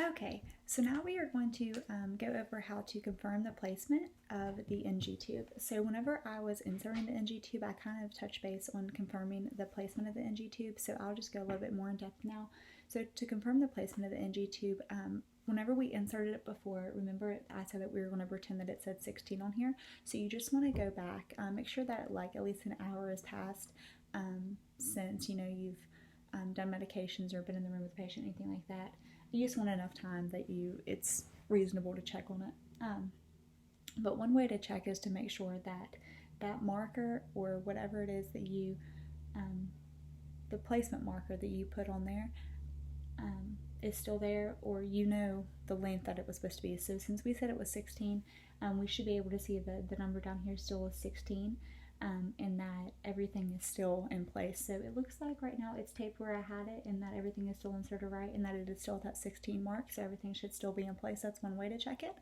Okay, so now we are going to go over how to confirm the placement of the NG tube. So whenever I was inserting the NG tube, I kind of touched base on confirming the placement of the NG tube, so I'll just go a little bit more in depth now. So to confirm the placement of the NG tube, whenever we inserted it before, remember I said that we were going to pretend that it said 16 on here, so you just want to go back, make sure that like at least an hour has passed since you've done medications or been in the room with the patient, anything like that. You just want enough time that it's reasonable to check on it. But one way to check is to make sure that that marker or whatever it is that the placement marker that you put on there is still there, or the length that it was supposed to be. So since we said it was 16, we should be able to see the number down here still is 16. And that everything is still in place. So it looks like right now it's taped where I had it, and that everything is still inserted right, and that it is still at that 16 mark, so everything should still be in place. That's one way to check it.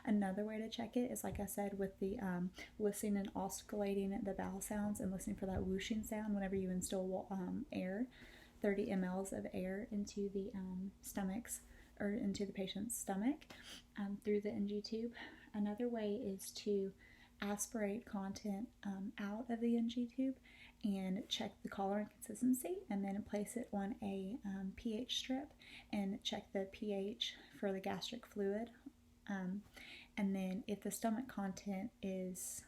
Another way to check it is, like I said, with the listening and oscillating the vowel sounds and listening for that whooshing sound whenever you instill air, 30 mLs of air into the stomachs or into the patient's stomach through the NG tube. Another way is to aspirate content out of the NG tube and check the color and consistency, and then place it on a pH strip and check the pH for the gastric fluid. And then if the stomach content is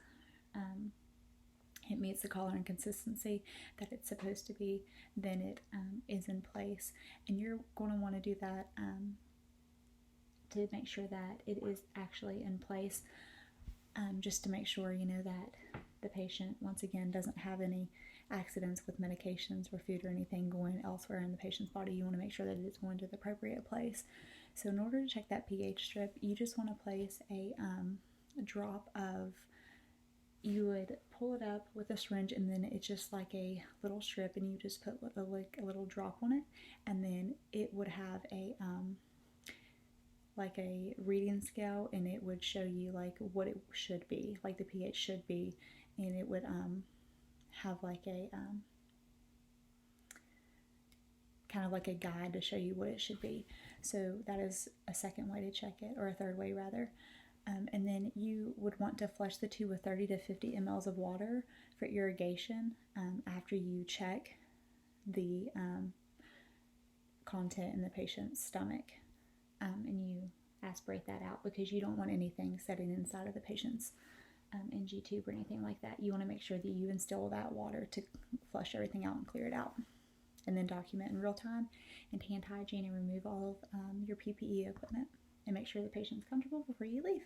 it meets the color and consistency that it's supposed to be, then it is in place. And you're going to want to do that to make sure that it is actually in place. Just to make sure that the patient, once again, doesn't have any accidents with medications or food or anything going elsewhere in the patient's body. You want to make sure that it's going to the appropriate place. So in order to check that pH strip, you just want to place a drop of, you would pull it up with a syringe, and then it's just like a little strip, and you just put a little drop on it, and then it would have like a reading scale, and it would show you like what it should be, like the pH should be, and it would have like a kind of like a guide to show you what it should be. So that is a second way to check it, or a third way rather. And then you would want to flush the tube with 30 to 50 mLs of water for irrigation after you check the content in the patient's stomach. And you aspirate that out, because you don't want anything setting inside of the patient's NG tube or anything like that. You want to make sure that you instill that water to flush everything out and clear it out. And then document in real time and hand hygiene, and remove all of your PPE equipment, and make sure the patient's comfortable before you leave.